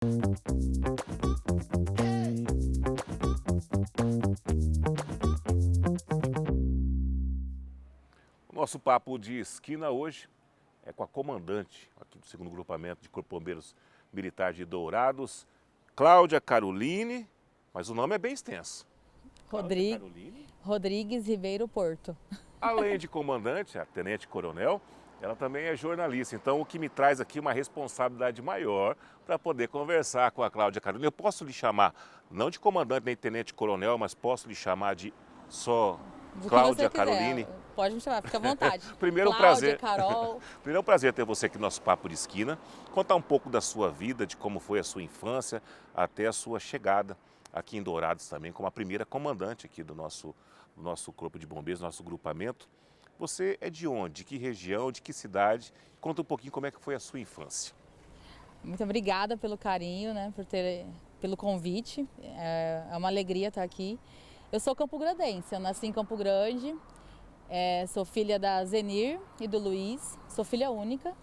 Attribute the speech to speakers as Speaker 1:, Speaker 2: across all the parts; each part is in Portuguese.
Speaker 1: O nosso papo de esquina hoje é com a comandante aqui do 2º Grupamento de Corpo de Bombeiros Militar de Dourados, Cláudia Caroline, mas o nome é bem extenso.
Speaker 2: Rodrigues Ribeiro Porto.
Speaker 1: Além de comandante, a tenente-coronel, ela também é jornalista, então o que me traz aqui uma responsabilidade maior para poder conversar com a Cláudia Caroline. Eu posso lhe chamar, não de comandante nem tenente-coronel, mas posso lhe chamar de só Cláudia Caroline?
Speaker 2: Pode me chamar, fica à vontade.
Speaker 1: Primeiro,
Speaker 2: Cláudia,
Speaker 1: prazer.
Speaker 2: Carol.
Speaker 1: Primeiro, é um prazer ter você aqui no nosso Papo de Esquina. Contar um pouco da sua vida, de como foi a sua infância, até a sua chegada aqui em Dourados também, como a primeira comandante aqui do nosso Corpo de Bombeiros, nosso grupamento. Você é de onde? De que região? De que cidade? Conta um pouquinho como é que foi a sua infância.
Speaker 2: Muito obrigada pelo carinho, né, pelo convite. É uma alegria estar aqui. Eu sou campograndense, eu nasci em Campo Grande, sou filha da Zenir e do Luiz, sou filha única.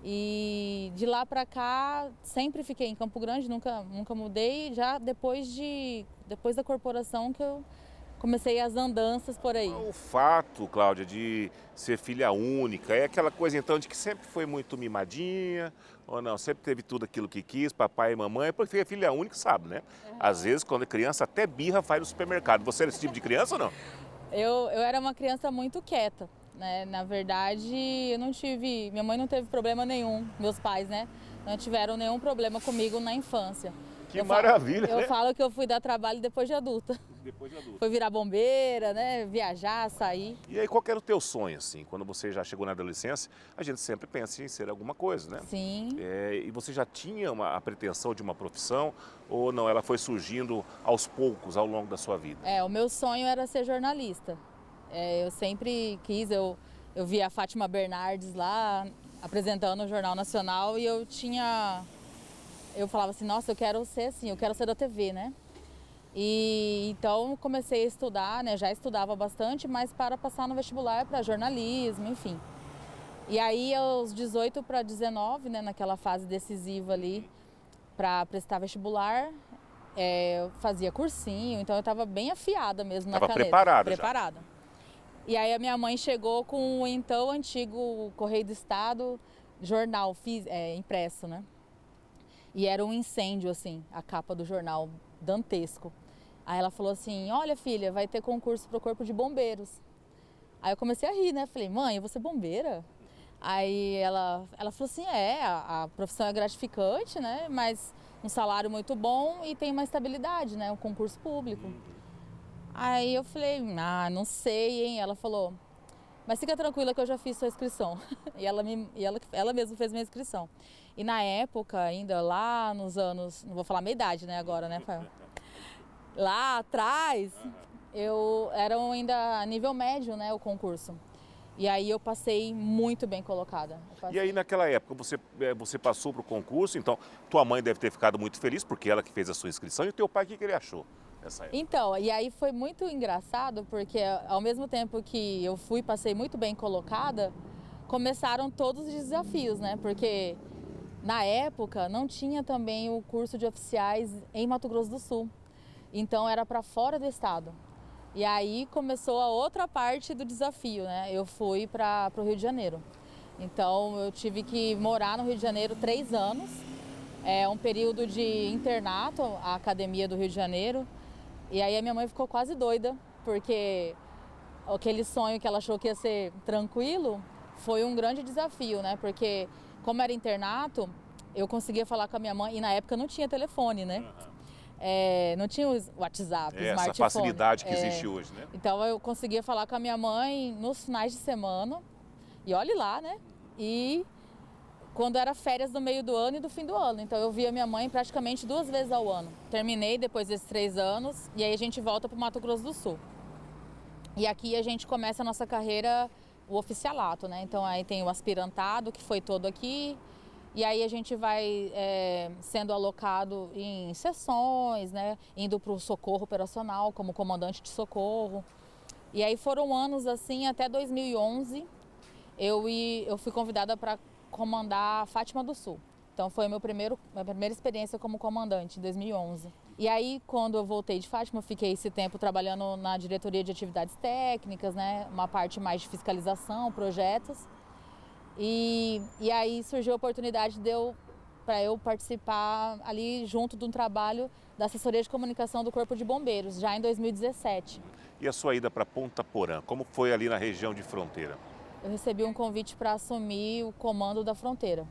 Speaker 2: E de lá para cá sempre fiquei em Campo Grande, nunca mudei, já depois da corporação que eu comecei as andanças por aí.
Speaker 1: O fato, Cláudia, de ser filha única, é aquela coisa então de que sempre foi muito mimadinha, ou não? Sempre teve tudo aquilo que quis, papai e mamãe, porque é filha única, sabe, né? Às vezes, quando é criança, até birra faz no supermercado. Você era esse tipo de criança ou não?
Speaker 2: Eu era uma criança muito quieta, né? Na verdade, minha mãe não teve problema nenhum, meus pais, né? Não tiveram nenhum problema comigo na infância.
Speaker 1: Que maravilha,
Speaker 2: né? Eu
Speaker 1: né?
Speaker 2: falo que eu fui dar trabalho depois de adulta.
Speaker 1: Depois de adulta.
Speaker 2: Foi virar bombeira, né? Viajar, sair.
Speaker 1: E aí, qual que era o teu sonho, assim? Quando você já chegou na adolescência, a gente sempre pensa em ser alguma coisa, né?
Speaker 2: Sim.
Speaker 1: E você já tinha a pretensão de uma profissão ou não? Ela foi surgindo aos poucos, ao longo da sua vida?
Speaker 2: O meu sonho era ser jornalista. Eu sempre quis, eu via a Fátima Bernardes lá, apresentando o Jornal Nacional e eu falava assim, nossa, eu quero ser assim, eu quero ser da TV, né? E então comecei a estudar, né? Já estudava bastante, mas para passar no vestibular para jornalismo, enfim. E aí aos 18 para 19, né, naquela fase decisiva ali para prestar vestibular, eu fazia cursinho, então eu estava bem afiada mesmo na caneta.
Speaker 1: Estava
Speaker 2: preparada.
Speaker 1: Já.
Speaker 2: E aí a minha mãe chegou com o então antigo Correio do Estado, jornal impresso, né? E era um incêndio, assim, a capa do jornal, dantesco. Aí ela falou assim, olha filha, vai ter concurso para o Corpo de Bombeiros. Aí eu comecei a rir, né? Falei, mãe, eu vou ser bombeira? Aí ela falou assim, a profissão é gratificante, né? Mas um salário muito bom e tem uma estabilidade, né? Um concurso público. Aí eu falei, não sei, hein? Ela falou, mas fica tranquila que eu já fiz sua inscrição. E ela mesma fez minha inscrição. E na época, ainda lá nos anos, não vou falar minha idade, né, agora, né, Fael? Lá atrás, era ainda nível médio, né, o concurso. E aí eu passei muito bem colocada.
Speaker 1: E aí naquela época você passou para o concurso, então tua mãe deve ter ficado muito feliz porque ela que fez a sua inscrição, e o teu pai, o que ele achou nessa época?
Speaker 2: Então, e aí foi muito engraçado porque ao mesmo tempo que eu passei muito bem colocada, começaram todos os desafios, né? Porque na época não tinha também o curso de oficiais em Mato Grosso do Sul. Então era para fora do estado. E aí começou a outra parte do desafio, né? Eu fui para o Rio de Janeiro. Então eu tive que morar no Rio de Janeiro 3 anos. É um período de internato, a Academia do Rio de Janeiro. E aí a minha mãe ficou quase doida, porque aquele sonho que ela achou que ia ser tranquilo foi um grande desafio, né? Porque como era internato, eu conseguia falar com a minha mãe, e na época não tinha telefone, né? Não tinha o WhatsApp, o smartphone.
Speaker 1: Essa facilidade que existe hoje, né?
Speaker 2: Então eu conseguia falar com a minha mãe nos finais de semana, e olhe lá, né? E quando era férias do meio do ano e do fim do ano. Então eu via minha mãe praticamente 2 vezes ao ano. Terminei depois desses 3 anos, e aí a gente volta para o Mato Grosso do Sul. E aqui a gente começa a nossa carreira, o oficialato, né? Então aí tem o aspirantado, que foi todo aqui, e aí a gente vai sendo alocado em sessões, né? Indo para o socorro operacional, como comandante de socorro. E aí foram anos assim, até 2011, eu fui convidada para comandar a Fátima do Sul. Então foi minha primeira experiência como comandante, em 2011. E aí, quando eu voltei de Fátima, eu fiquei esse tempo trabalhando na diretoria de atividades técnicas, né? Uma parte mais de fiscalização, projetos. E aí surgiu a oportunidade para eu participar ali junto de um trabalho da assessoria de comunicação do Corpo de Bombeiros, já em 2017.
Speaker 1: E a sua ida para Ponta Porã, como foi ali na região de fronteira?
Speaker 2: Eu recebi um convite para assumir o comando da fronteira,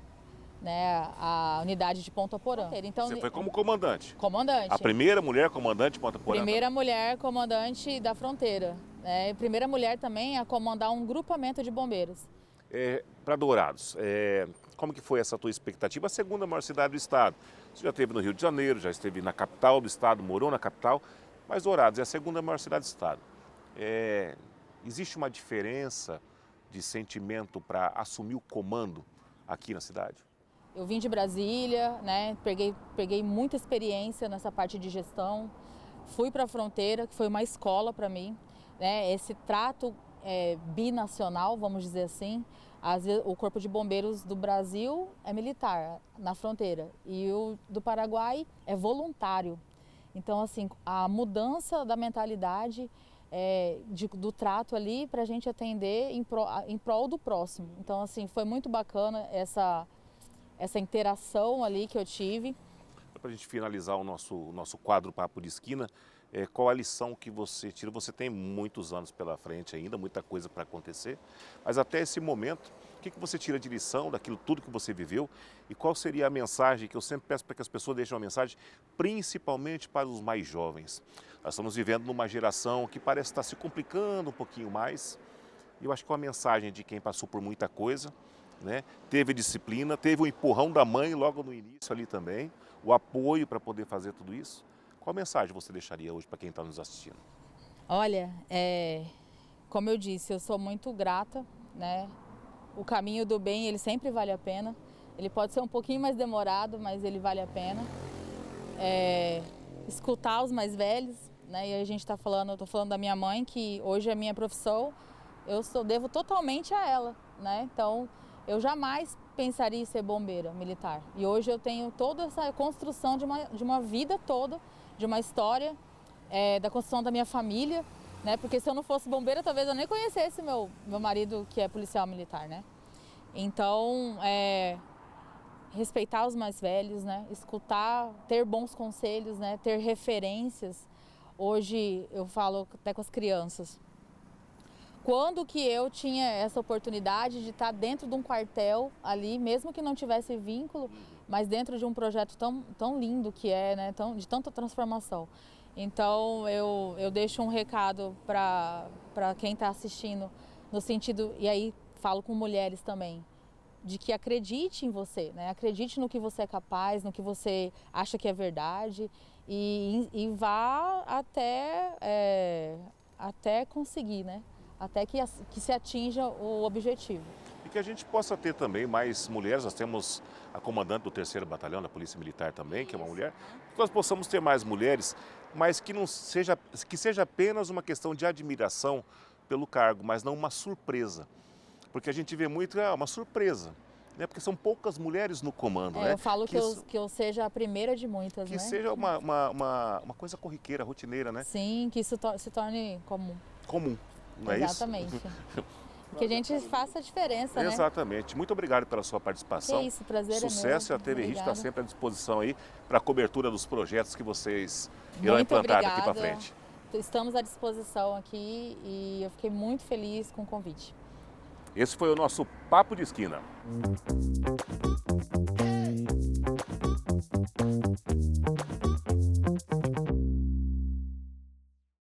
Speaker 2: né, a unidade de Ponta Porã. Então,
Speaker 1: você foi como comandante?
Speaker 2: Comandante.
Speaker 1: A primeira mulher comandante de Ponta Porã?
Speaker 2: Primeira mulher comandante da fronteira. Né, primeira mulher também a comandar um grupamento de bombeiros.
Speaker 1: Para Dourados, como que foi essa tua expectativa? A segunda maior cidade do estado. Você já esteve no Rio de Janeiro, já esteve na capital do estado, morou na capital, mas Dourados é a segunda maior cidade do estado. Existe uma diferença de sentimento para assumir o comando aqui na cidade?
Speaker 2: Eu vim de Brasília, né? Peguei muita experiência nessa parte de gestão, fui para a fronteira, que foi uma escola para mim, né? Esse trato binacional, vamos dizer assim. Às vezes, o Corpo de Bombeiros do Brasil é militar, na fronteira, e o do Paraguai é voluntário. Então, assim, a mudança da mentalidade do trato ali para a gente atender em prol do próximo. Então, assim, foi muito bacana essa interação ali que eu tive.
Speaker 1: Para a gente finalizar o nosso quadro Papo de Esquina, qual a lição que você tira? Você tem muitos anos pela frente ainda, muita coisa para acontecer, mas até esse momento, o que você tira de lição daquilo tudo que você viveu e qual seria a mensagem que eu sempre peço para que as pessoas deixem uma mensagem, principalmente para os mais jovens? Nós estamos vivendo numa geração que parece estar se complicando um pouquinho mais e eu acho que uma mensagem de quem passou por muita coisa, né? Teve disciplina, teve o empurrão da mãe logo no início ali também, o apoio para poder fazer tudo isso. Qual mensagem você deixaria hoje para quem está nos assistindo?
Speaker 2: Olha, como eu disse, eu sou muito grata, né? O caminho do bem, ele sempre vale a pena. Ele pode ser um pouquinho mais demorado, mas ele vale a pena. Escutar os mais velhos, né? E a gente estou falando da minha mãe, que hoje é minha profissão, devo totalmente a ela, né? Então, eu jamais pensaria em ser bombeira militar. E hoje eu tenho toda essa construção de uma vida toda, de uma história, da construção da minha família, né? Porque se eu não fosse bombeira, talvez eu nem conhecesse meu marido, que é policial militar, né? Então, respeitar os mais velhos, né? Escutar, ter bons conselhos, né? Ter referências. Hoje eu falo até com as crianças. Quando que eu tinha essa oportunidade de estar dentro de um quartel ali, mesmo que não tivesse vínculo, mas dentro de um projeto tão lindo que né, de tanta transformação. Então eu deixo um recado para quem está assistindo, no sentido, e aí falo com mulheres também, de que acredite em você, né? Acredite no que você é capaz, no que você acha que é verdade e vá até conseguir, né? Até que se atinja o objetivo.
Speaker 1: E que a gente possa ter também mais mulheres, nós temos a comandante do 3º Batalhão da Polícia Militar também, que é uma mulher, que nós possamos ter mais mulheres, mas que seja apenas uma questão de admiração pelo cargo, mas não uma surpresa. Porque a gente vê muito, uma surpresa, né? Porque são poucas mulheres no comando, né?
Speaker 2: Eu falo que eu seja a primeira de muitas,
Speaker 1: que
Speaker 2: né?
Speaker 1: seja uma coisa corriqueira, rotineira, né?
Speaker 2: Sim, que isso se torne comum.
Speaker 1: Comum. Não é
Speaker 2: exatamente.
Speaker 1: Isso?
Speaker 2: Que a gente faça a diferença, né?
Speaker 1: Exatamente. Muito obrigado pela sua participação.
Speaker 2: Que isso, prazer
Speaker 1: Sucesso,
Speaker 2: é meu.
Speaker 1: E a TV Hit está
Speaker 2: Obrigada.
Speaker 1: sempre à disposição aí para a cobertura dos projetos que vocês irão implantar daqui para frente.
Speaker 2: Estamos à disposição aqui e eu fiquei muito feliz com o convite.
Speaker 1: Esse foi o nosso Papo de Esquina.